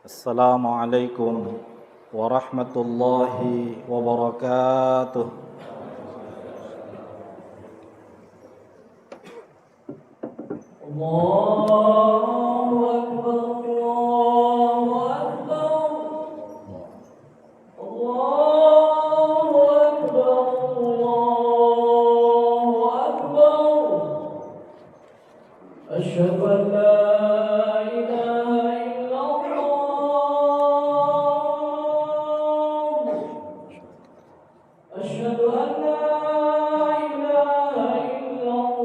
Assalamualaikum warahmatullahi wabarakatuh. Allahu Akbar, Allahu Akbar, Allahu Akbar, Allahu Akbar. Asyhadu an la ilaha illallah. Asyhadu an la ilaha illallah.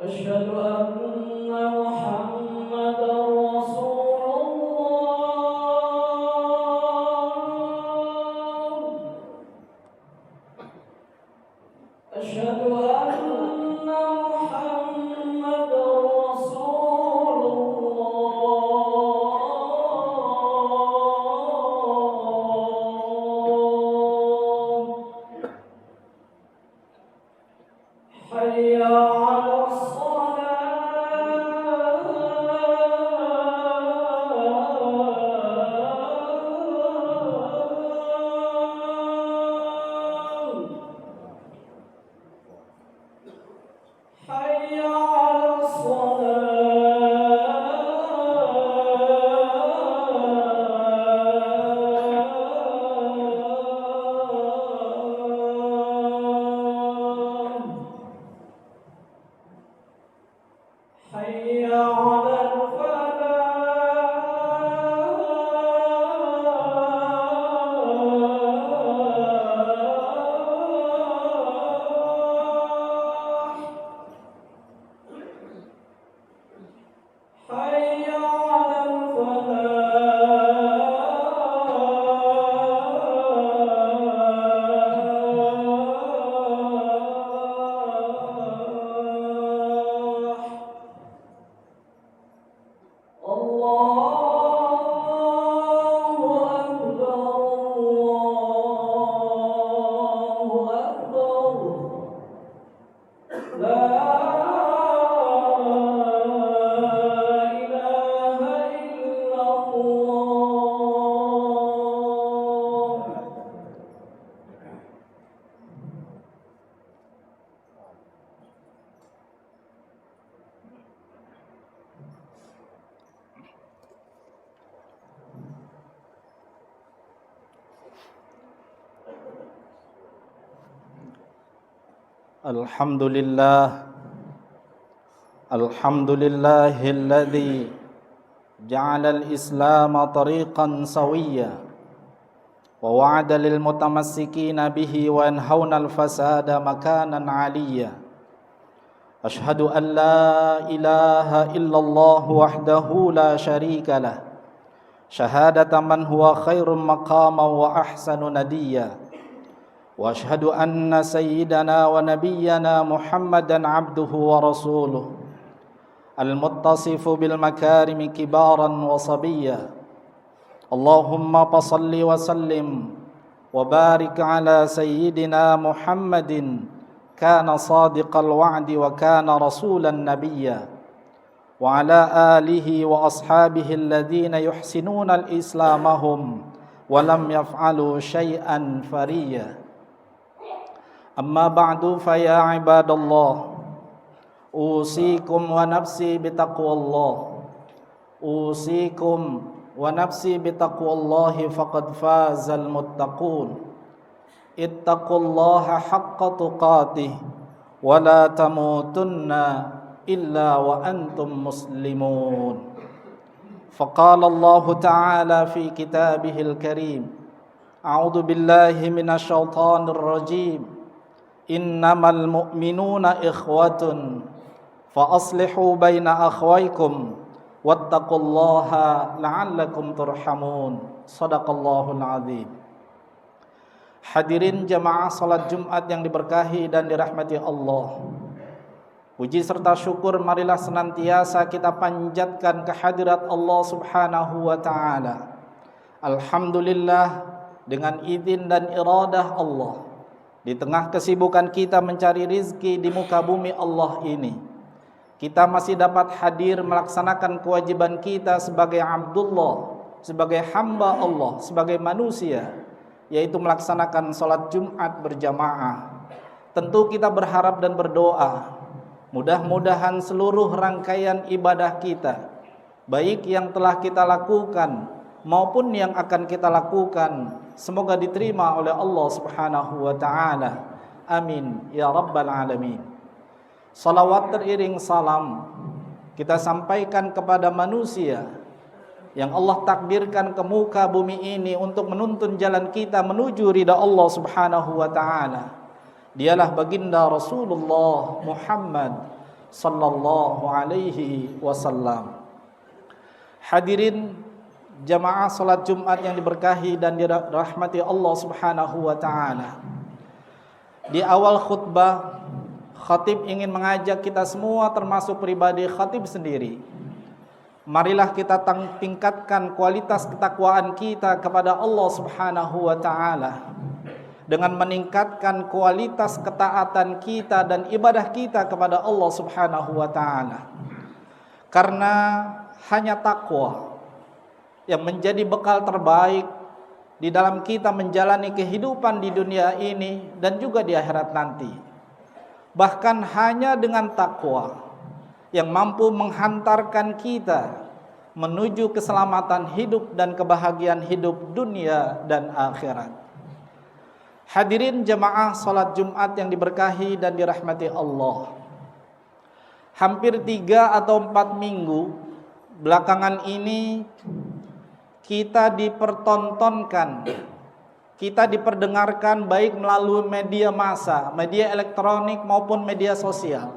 أشهد أن محمدا رسول الله. أشهد أن محمدا رسول الله. حي على حي على الصلاة. حي على الفلاح. حي على الفلاح. الله أكبر، الله أكبر. لا إله إلا الله. Alhamdulillahilladzi ja'alal islama tariqan sawiyya wa wa'ada lil mutamassikina bihi wa yanhaunal fasada makanan 'aliyya. Ashhadu an la ilaha illallah wahdahu la syarika lah, syahadatan man huwa khairum maqaman wa ahsanu nadiyya. Wa ashhadu anna sayyidana wa nabiyyana Muhammadan abduhu wa rasuluh al-muttasifu bil makarimi kibaran wa sabiyya. Allahumma salli wa sallim wa barik ala sayyidina Muhammadin kana sadiqal wa'di wa kana rasulan nabiyya wa ala alihi wa ashabihi alladhina yuhsinuna al-islamahum wa lam yaf'alu syai'an fariyya. Amma ba'du fa ya ibadallah, usikum wa nafsi bitaqwallah. Usikum wa nafsi bitaqwallahi faqad fazal muttaqun. Ittaqullaha haqqa tuqatih wa la tamutunna illa wa antum muslimun. Faqala Allah ta'ala fi kitabihil karim, a'udzu billahi minasy syaithanir rajim. Innamal mu'minuna ikhwatun fa aslihu baina akhwaykum wattaqullaha la'allakum turhamun. Shadaqallahul azim. Hadirin jamaah salat Jumat yang diberkahi dan dirahmati Allah. Puji serta syukur marilah senantiasa kita panjatkan kehadirat Allah Subhanahu wa taala. Alhamdulillah, dengan izin dan iradah Allah, di tengah kesibukan kita mencari rizki di muka bumi Allah ini, kita masih dapat hadir melaksanakan kewajiban kita sebagai Abdullah, sebagai hamba Allah, sebagai manusia, yaitu melaksanakan sholat Jumat berjamaah. Tentu kita berharap dan berdoa, mudah-mudahan seluruh rangkaian ibadah kita, baik yang telah kita lakukan maupun yang akan kita lakukan, semoga diterima oleh Allah Subhanahu wa taala. Amin ya rabbal alamin. Salawat teriring salam kita sampaikan kepada manusia yang Allah takdirkan ke muka bumi ini untuk menuntun jalan kita menuju ridha Allah Subhanahu wa taala. Dialah baginda Rasulullah Muhammad sallallahu alaihi wasallam. Hadirin jamaah salat Jumat yang diberkahi dan dirahmati Allah Subhanahu wa taala. Di awal khutbah, khatib ingin mengajak kita semua termasuk pribadi khatib sendiri. Marilah kita tingkatkan kualitas ketakwaan kita kepada Allah Subhanahu wa taala dengan meningkatkan kualitas ketaatan kita dan ibadah kita kepada Allah Subhanahu wa taala. Karena hanya takwa yang menjadi bekal terbaik di dalam kita menjalani kehidupan di dunia ini dan juga di akhirat nanti. Bahkan hanya dengan takwa yang mampu menghantarkan kita menuju keselamatan hidup dan kebahagiaan hidup dunia dan akhirat. Hadirin jamaah salat Jumat yang diberkahi dan dirahmati Allah. Hampir 3 atau 4 minggu belakangan ini kita dipertontonkan, kita diperdengarkan baik melalui media massa, media elektronik maupun media sosial,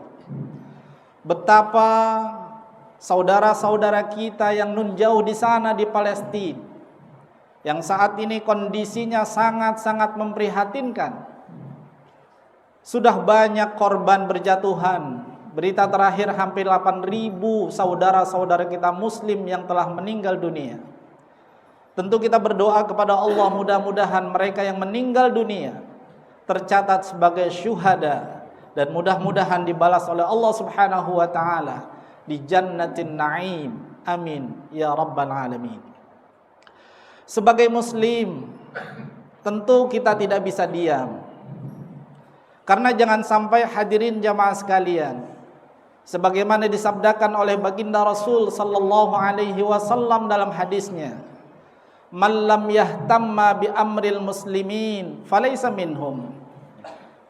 betapa saudara-saudara kita yang nun jauh di sana di Palestina, yang saat ini kondisinya sangat-sangat memprihatinkan. Sudah banyak korban berjatuhan. Berita terakhir hampir 8.000 saudara-saudara kita muslim yang telah meninggal dunia. Tentu kita berdoa kepada Allah, mudah-mudahan mereka yang meninggal dunia tercatat sebagai syuhada dan mudah-mudahan dibalas oleh Allah Subhanahu wa taala di jannatin na'im. Amin ya rabbal alamin. Sebagai muslim, tentu kita tidak bisa diam. Karena jangan sampai hadirin jamaah sekalian, sebagaimana disabdakan oleh baginda Rasul sallallahu alaihi wasallam dalam hadisnya, "Man lam yahtamma bi amril muslimin falaysa minhum."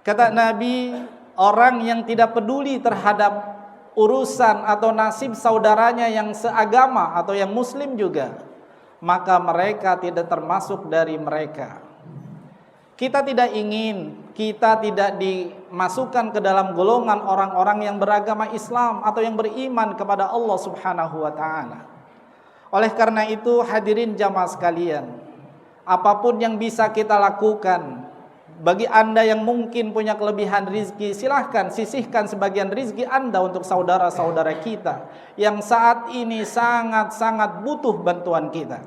Kata Nabi, orang yang tidak peduli terhadap urusan atau nasib saudaranya yang seagama atau yang muslim juga, maka mereka tidak termasuk dari mereka. Kita tidak ingin kita tidak dimasukkan ke dalam golongan orang-orang yang beragama Islam atau yang beriman kepada Allah Subhanahu wa taala. Oleh karena itu hadirin jamaah sekalian, apapun yang bisa kita lakukan, bagi Anda yang mungkin punya kelebihan rizki, silahkan sisihkan sebagian rizki Anda untuk saudara-saudara kita yang saat ini sangat-sangat butuh bantuan kita.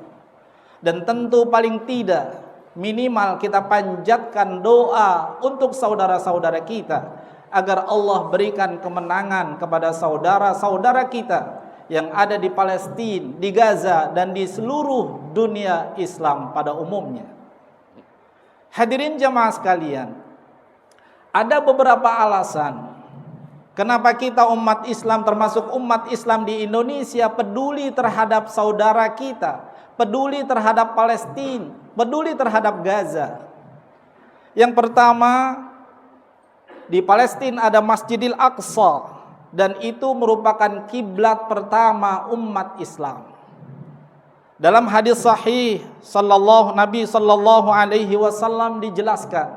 Dan tentu paling tidak, minimal kita panjatkan doa untuk saudara-saudara kita agar Allah berikan kemenangan kepada saudara-saudara kita yang ada di Palestina, di Gaza, dan di seluruh dunia Islam pada umumnya. Hadirin jamaah sekalian, ada beberapa alasan kenapa kita umat Islam, termasuk umat Islam di Indonesia, peduli terhadap saudara kita, peduli terhadap Palestina, peduli terhadap Gaza. Yang pertama, di Palestina ada Masjidil Aqsa, dan itu merupakan kiblat pertama umat Islam. Dalam hadis sahih Nabi sallallahu alaihi wasallam dijelaskan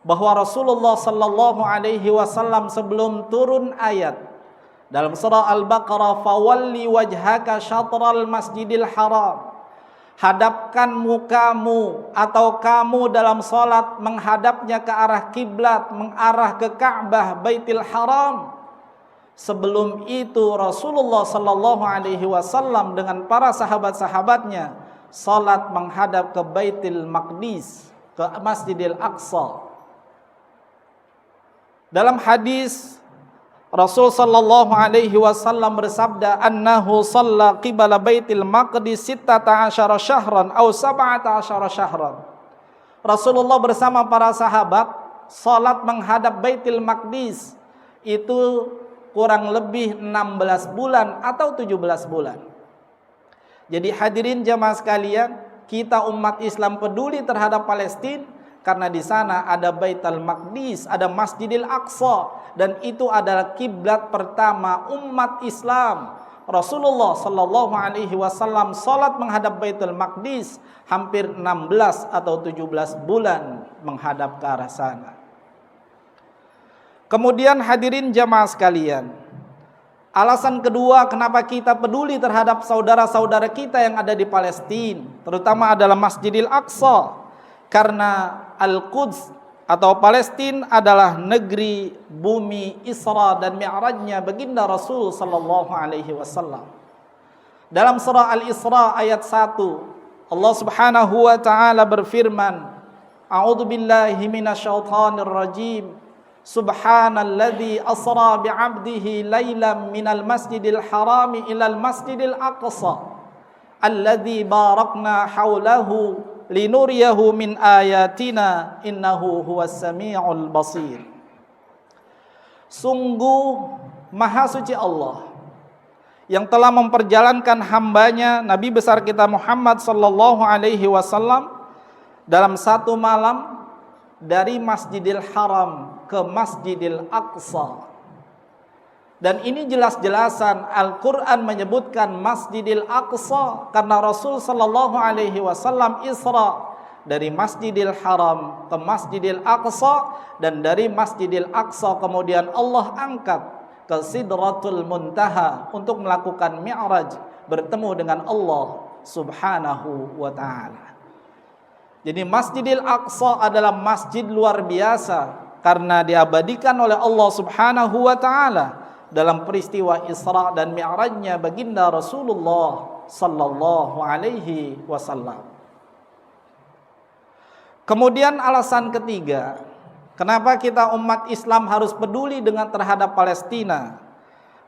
bahwa Rasulullah sallallahu alaihi wasallam sebelum turun ayat dalam surah Al-Baqarah, "Fawalli wajhaka syatral masjidil haram." Hadapkan mukamu atau kamu dalam salat menghadapnya ke arah kiblat, mengarah ke Ka'bah Baitul Haram. Sebelum itu Rasulullah sallallahu alaihi wasallam dengan para sahabat-sahabatnya salat menghadap ke Baitul Maqdis, ke Masjidil Aqsa. Dalam hadis Rasul sallallahu alaihi wasallam bersabda, annahu shalla qibala baitil maqdis 16 syahran atau 17 syahran. Rasulullah bersama para sahabat salat menghadap Baitul Maqdis itu kurang lebih 16 bulan atau 17 bulan. Jadi hadirin jamaah sekalian, kita umat Islam peduli terhadap Palestina karena di sana ada Baitul Maqdis, ada Masjidil Aqsa, dan itu adalah kiblat pertama umat Islam. Rasulullah sallallahu alaihi wasallam salat menghadap Baitul Maqdis hampir 16 atau 17 bulan menghadap ke arah sana. Kemudian hadirin jamaah sekalian, alasan kedua kenapa kita peduli terhadap saudara-saudara kita yang ada di Palestina, terutama adalah Masjidil Aqsa, karena Al-Quds atau Palestina adalah negeri bumi Isra dan Mi'rajnya baginda Rasul sallallahu alaihi wasallam. Dalam surah Al-Isra ayat 1, Allah Subhanahu wa taala berfirman, A'udzu billahi minasyaitonir rajim. Subhanalladzi asra bi'abdihi lailan minal masjidil harami ilal masjidil aqsa alladzi barakna haulahu linuriyahu min ayatina innahu huwas samiul basir. Sungguh maha suci Allah yang telah memperjalankan hambanya Nabi besar kita Muhammad sallallahu alaihi wasallam dalam satu malam dari Masjidil Haram ke Masjidil Aqsa. Dan ini jelas-jelasan Al-Quran menyebutkan Masjidil Aqsa karena Rasul sallallahu alaihi wasallam Isra dari Masjidil Haram ke Masjidil Aqsa, dan dari Masjidil Aqsa kemudian Allah angkat ke Sidratul Muntaha untuk melakukan Mi'raj, bertemu dengan Allah Subhanahu wa ta'ala. Jadi Masjidil Aqsa adalah masjid luar biasa karena diabadikan oleh Allah Subhanahu wa ta'ala dalam peristiwa Isra dan Mi'rajnya baginda Rasulullah sallallahu alaihi wasallam. Kemudian alasan ketiga, kenapa kita umat Islam harus peduli dengan terhadap Palestina?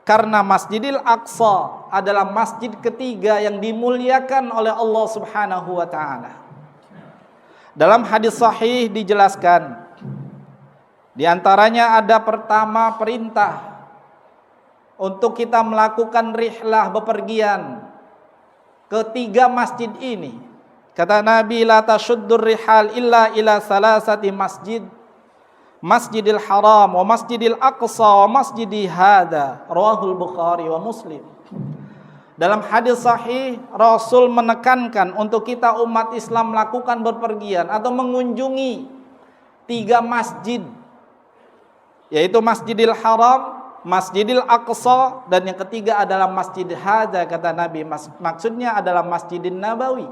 Karena Masjidil Aqsa adalah masjid ketiga yang dimuliakan oleh Allah Subhanahu wa ta'ala. Dalam hadis sahih dijelaskan, di antaranya ada pertama perintah untuk kita melakukan rihlah bepergian ke tiga masjid ini. Kata Nabi, la tashuddur rihal illa ila salasati masjid, Masjidil Haram wa Masjidil Aqsa wa Masjidi hada, rawahul Bukhari wa Muslim. Dalam hadis sahih Rasul menekankan untuk kita umat Islam melakukan berpergian atau mengunjungi tiga masjid, yaitu Masjidil Haram, Masjidil Aqsa, dan yang ketiga adalah Masjid Hadza, kata Nabi. Maksudnya adalah Masjidin Nabawi.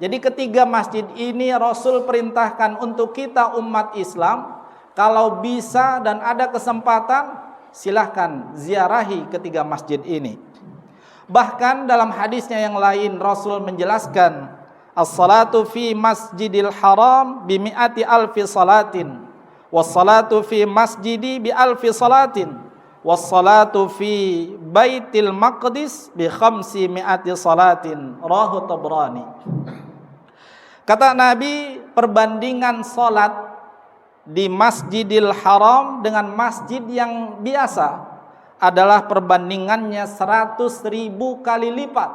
Jadi ketiga masjid ini Rasul perintahkan untuk kita umat Islam, kalau bisa dan ada kesempatan silahkan ziarahi ketiga masjid ini. Bahkan dalam hadisnya yang lain Rasul menjelaskan, as-salatu fi masjidil haram bi mi'ati alfi salatin, was-salatu fi masjidi bi alfi salatin, was-salatu fi baitil maqdis bi khamsi mi'ati salatin, rawahu Tabrani. Kata Nabi, perbandingan salat di Masjidil Haram dengan masjid yang biasa adalah perbandingannya 100.000 kali lipat.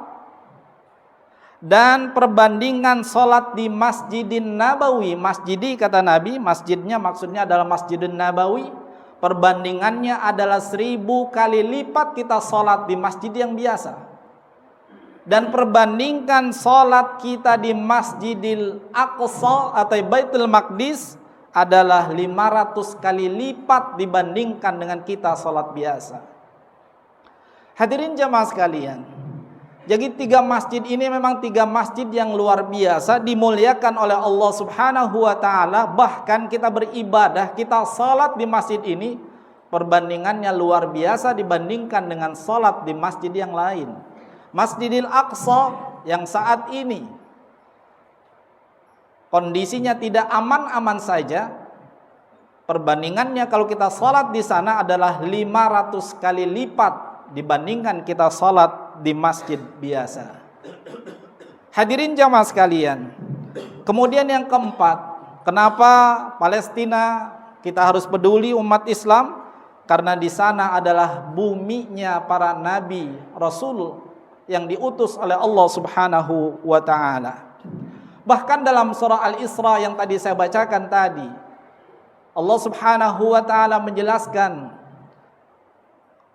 Dan perbandingan salat di Masjidin Nabawi, masjidi kata Nabi, masjidnya maksudnya adalah Masjidin Nabawi, perbandingannya adalah 1000 kali lipat kita salat di masjid yang biasa. Dan perbandingkan salat kita di Masjidil Aqsa atau Baitul Maqdis adalah 500 kali lipat dibandingkan dengan kita salat biasa. Hadirin jamaah sekalian, jadi tiga masjid ini memang tiga masjid yang luar biasa, dimuliakan oleh Allah Subhanahu wa ta'ala. Bahkan kita beribadah, kita salat di masjid ini, perbandingannya luar biasa dibandingkan dengan salat di masjid yang lain. Masjidil Aqsa yang saat ini kondisinya tidak aman-aman saja, Perbandingannya kalau kita salat di sana adalah 500 kali lipat dibandingkan kita salat di masjid biasa. Hadirin jamaah sekalian. Kemudian yang keempat, kenapa Palestina kita harus peduli umat Islam? Karena di sana adalah buminya para nabi, rasul yang diutus oleh Allah Subhanahu wa taala. Bahkan dalam surah Al-Isra yang tadi saya bacakan tadi, Allah Subhanahu wa taala menjelaskan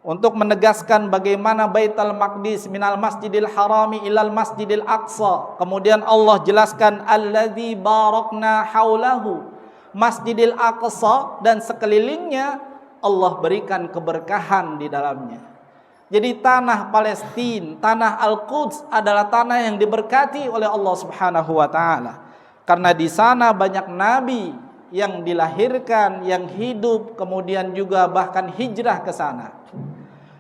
untuk menegaskan bagaimana Baitul Maqdis minal Masjidil Harami ilal Masjidil Aqsa. Kemudian Allah jelaskan alladzi barakna haulahu, Masjidil Aqsa dan sekelilingnya Allah berikan keberkahan di dalamnya. Jadi tanah Palestina, tanah Al-Quds adalah tanah yang diberkati oleh Allah Subhanahu wa taala. Karena di sana banyak nabi yang dilahirkan, yang hidup, kemudian juga bahkan hijrah ke sana.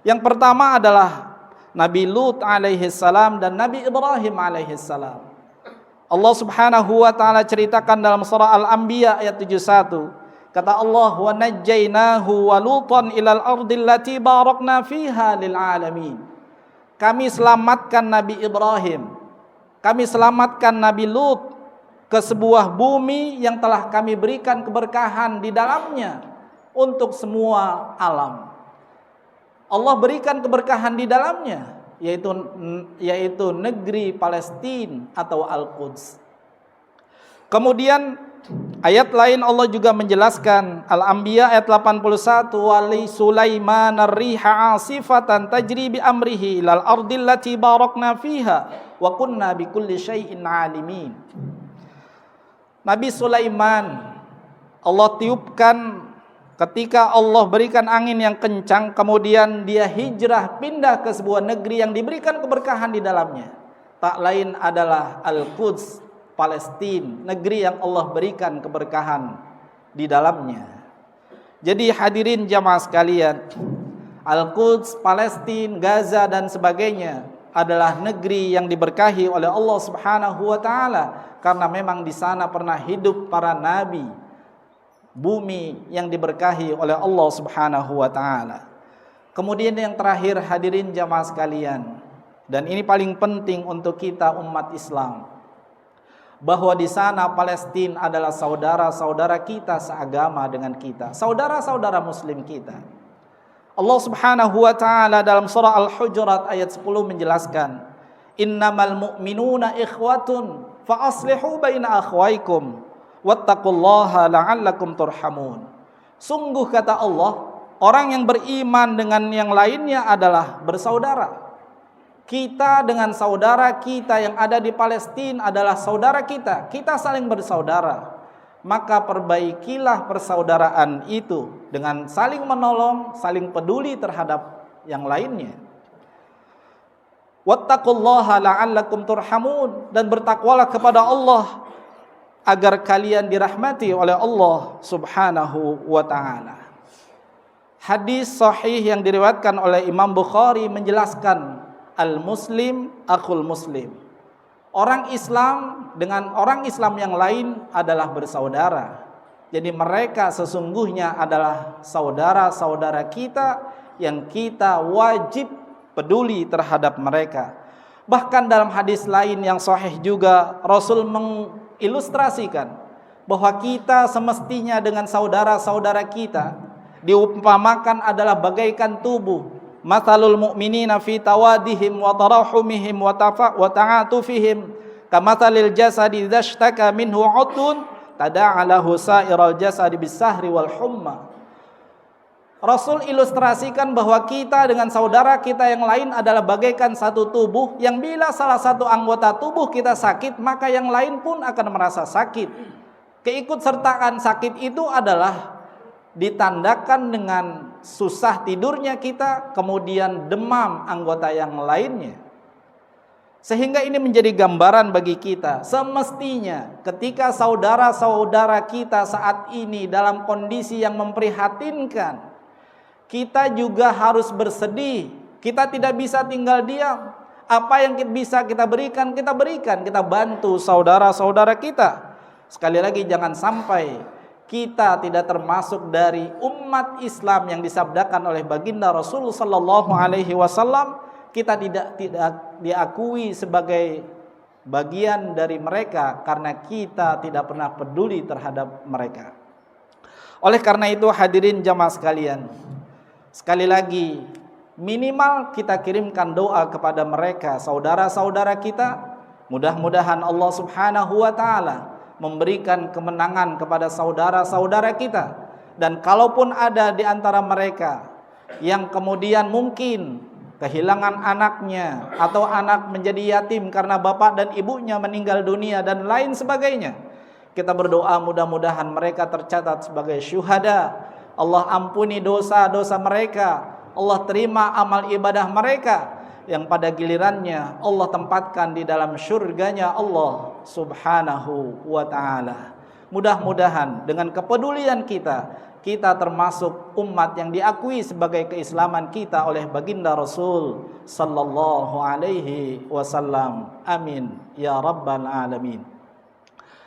Yang pertama adalah Nabi Lut alaihi salam dan Nabi Ibrahim alaihi salam. Allah Subhanahu wa taala ceritakan dalam surah Al-Anbiya ayat 71. Kata Allah, "Wa najjaynahu wa Lutan ilal ardil lati barakna fiha lil alamin." Kami selamatkan Nabi Ibrahim, kami selamatkan Nabi Lut ke sebuah bumi yang telah kami berikan keberkahan di dalamnya untuk semua alam. Allah berikan keberkahan di dalamnya, yaitu negeri Palestina atau Al-Quds. Kemudian ayat lain Allah juga menjelaskan, Al-Anbiya ayat 81, "Wali Sulaiman ar-riha 'asifatan tajri bi amrihi ilal ardil lati barakna fiha wa kunna bi kulli syai'in 'alimin." Nabi Sulaiman Allah tiupkan ketika Allah berikan angin yang kencang, kemudian dia hijrah pindah ke sebuah negeri yang diberikan keberkahan di dalamnya. Tak lain adalah Al-Quds, Palestina, negeri yang Allah berikan keberkahan di dalamnya. Jadi hadirin jamaah sekalian, Al-Quds, Palestina, Gaza dan sebagainya adalah negeri yang diberkahi oleh Allah Subhanahu wa taala karena memang di sana pernah hidup para nabi. Bumi yang diberkahi oleh Allah Subhanahu wa taala. Kemudian yang terakhir hadirin jamaah sekalian, dan ini paling penting untuk kita umat Islam, bahwa di sana Palestina adalah saudara-saudara kita seagama dengan kita, saudara-saudara muslim kita. Allah Subhanahu wa taala dalam surah Al-Hujurat ayat 10 menjelaskan, "Innamal mu'minuna ikhwatun fa aslihu baina akhwaikum wattaqullaha la'allakum turhamun." Sungguh kata Allah, orang yang beriman dengan yang lainnya adalah bersaudara. Kita dengan saudara kita yang ada di Palestina adalah saudara kita. Kita saling bersaudara. Maka perbaikilah persaudaraan itu dengan saling menolong, saling peduli terhadap yang lainnya. Wattaqullaha la'allakum turhamun, dan bertakwalah kepada Allah agar kalian dirahmati oleh Allah Subhanahu wa taala. Hadis sahih yang diriwayatkan oleh Imam Bukhari menjelaskan al-muslim akhul muslim. Orang Islam dengan orang Islam yang lain adalah bersaudara. Jadi mereka sesungguhnya adalah saudara-saudara kita yang kita wajib peduli terhadap mereka. Bahkan dalam hadis lain yang sahih juga Rasul mengilustrasikan bahwa kita semestinya dengan saudara-saudara kita diumpamakan adalah bagaikan tubuh. Mathalul mu'minina fi tawadihim wa tarahumihim wa ta'atufihim kamathalil jasadi idza ishtaka minhu 'udwun tada'a lahu sa'iral jasadi bis-sahri wal humma. Rasul ilustrasikan bahwa kita dengan saudara kita yang lain adalah bagaikan satu tubuh yang bila salah satu anggota tubuh kita sakit, maka yang lain pun akan merasa sakit. Keikutsertaan sakit itu adalah ditandakan dengan susah tidurnya kita, kemudian demam anggota yang lainnya. Sehingga ini menjadi gambaran bagi kita, semestinya ketika saudara-saudara kita saat ini dalam kondisi yang memprihatinkan, kita juga harus bersedih. Kita tidak bisa tinggal diam. Apa yang bisa kita berikan, kita bantu saudara-saudara kita. Sekali lagi, jangan sampai kita tidak termasuk dari umat Islam yang disabdakan oleh baginda Rasul sallallahu alaihi wasallam, kita tidak diakui sebagai bagian dari mereka karena kita tidak pernah peduli terhadap mereka. Oleh karena itu hadirin jamaah sekalian, sekali lagi minimal kita kirimkan doa kepada mereka, saudara-saudara kita. Mudah-mudahan Allah Subhanahu wa taala memberikan kemenangan kepada saudara-saudara kita. Dan kalaupun ada di antara mereka yang kemudian mungkin kehilangan anaknya atau anak menjadi yatim karena bapak dan ibunya meninggal dunia dan lain sebagainya, kita berdoa mudah-mudahan mereka tercatat sebagai syuhada. Allah ampuni dosa-dosa mereka, Allah terima amal ibadah mereka, yang pada gilirannya Allah tempatkan di dalam syurganya Allah Subhanahu wa ta'ala. Mudah-mudahan dengan kepedulian kita termasuk umat yang diakui sebagai keislaman kita oleh baginda Rasul sallallahu alaihi wasallam. Amin ya rabbal alamin.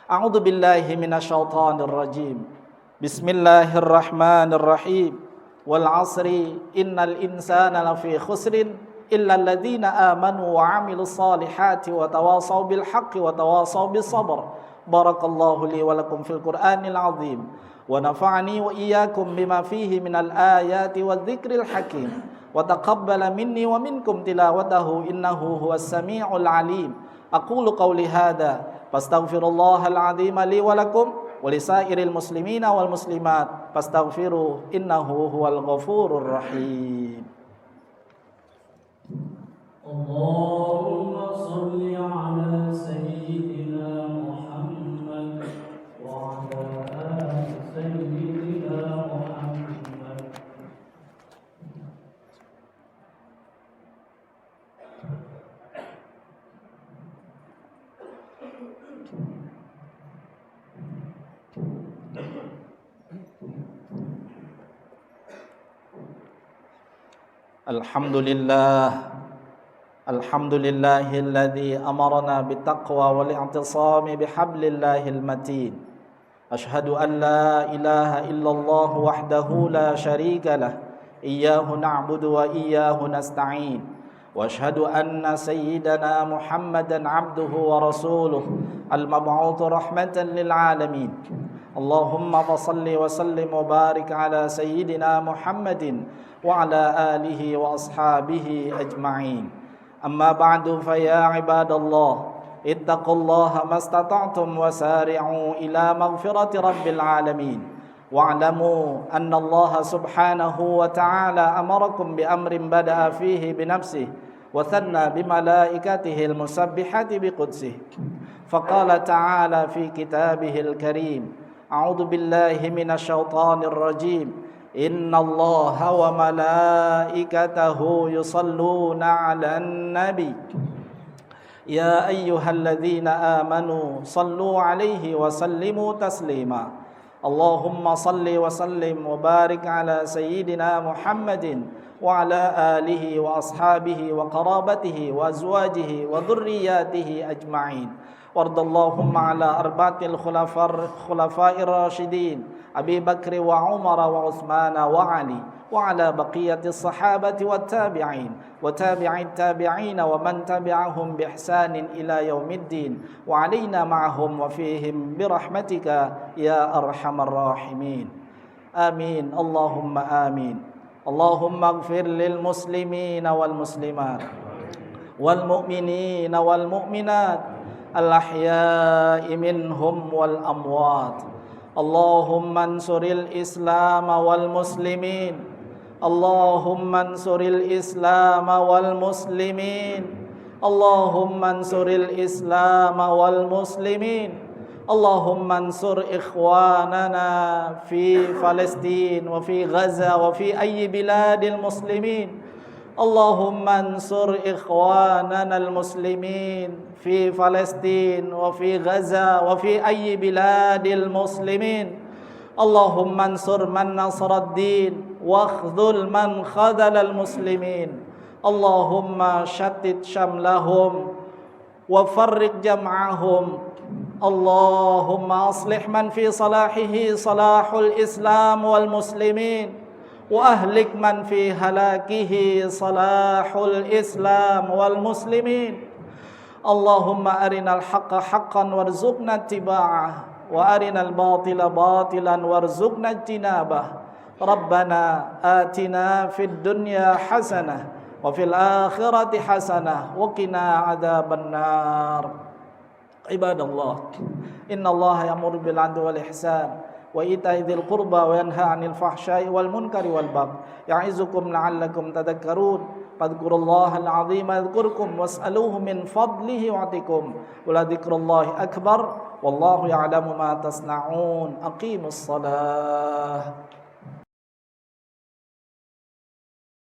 A'udzu billahi minasyaitonir rajim. Bismillahirrahmanirrahim. Wal 'asri innal insana lafi khusrin illa alladhina amanu wa 'amilus salihati wa tawasaw bil haqqi wa tawasaw bis sabr. Barakallahu li wa lakum fil Qur'anil 'azim wa nafa'ani wa iyyakum bima fihi minal ayati wadh-dhikril hakim wa taqabbala minni wa minkum tilawatahu innahu huwas sami'ul 'alim. Aqulu qawli hadha fastaghfirullahal 'azim li wa lakum wa lisairil muslimina wal muslimat fastaghfiruhu innahu huwal ghafurur rahim. Allahumma salli ala sayyidina Muhammad wa ala ali sayyidina Muhammad. Alhamdulillah. Alhamdulillahilladzi amarna bittaqwa wal i'tisami bihablillahil matin. Ashhadu an la ilaha illallah wahdahu la syarika lah. Iyyahu na'budu wa iyyahu nasta'in. Wa ashhadu anna sayyidana Muhammadan 'abduhu wa rasuluhu al-mab'uts rahmatan lil 'alamin. Allahumma shalli wa sallim wa barik ala sayyidina Muhammadin wa ala alihi wa ashabihi ajma'in. Amma ba'du fa ya ibadallah ittaqullaha mastata'tum wasari'u ila maghfirati rabbil alamin wa'lamu anna Allah subhanahu wa ta'ala amarakum bi amrin bada'a fihi bi nafsihi wa thanna bi malaikatihi al-musabbihati bi qudsihi faqala ta'ala fi kitabihil karim a'udzu billahi minasy syaithanir rajim. Inna Allaha wa malaikatahu yusalluna 'alan nabi ya ayyuhalladzina amanu sallu 'alaihi wa sallimu taslima. Allahumma salli wa sallim wa barik ala sayyidina Muhammadin wa ala alihi wa ashabihi wa qarabatihi wa azwajihi wa dhurriyyatihi ajma'in. Wardallahumma ala arba'atil khulafa'ir rasyidin Abi Bakr wa Umar wa Uthman wa Ali wa ala baqiyatis sahabati wat tabi'in wa tabi'it tabi'in wa man tabi'ahum bi ihsanin ila yaumiddin wa alaina ma'ahum wa fihim bi rahmatika ya arhamar rahimin. Amin. Allahumma amin. Allahumma ighfir lil muslimina wal muslimat wal mu'minina wal mu'minat al ahya'i minhum wal amwat. Allahumma ansuril Islam wal muslimin. Allahumma ansuril Islam wal muslimin. Allahumma ansuril Islam wal muslimin. Allahumma ansur ikhwanana fi Palestin wa fi Gaza wa fi ayyi biladil muslimin. Allahumma ansur ikhwanana al-muslimin fi Palestin wa fi Gaza wa fi ayyi biladil muslimin. Allahumma ansur man nasara ad-din wa akhdhul man khadhala al-muslimin. Allahumma shattit shamlahum wa farriq jam'ahum اللهم أصلح من في صلاحه صلاح الإسلام والمسلمين وأهلك من في هلاكه صلاح الإسلام والمسلمين اللهم أرنا الحق حقا وارزقنا اتباعه وأرنا الباطل باطلا وارزقنا اجتنابه ربنا آتنا في الدنيا حسنة وفي الآخرة حسنة وقنا عذاب النار عباد الله إن الله يأمر بالعدل والإحسان وإيتاء ذي القربى وينهى عن الفحشاء والمنكر والبغي يعظكم لعلكم تذكرون فاذكروا الله العظيم يذكركم واسألوه من فضله يعطكم ولذكر الله أكبر والله يعلم ما تصنعون أقيموا الصلاة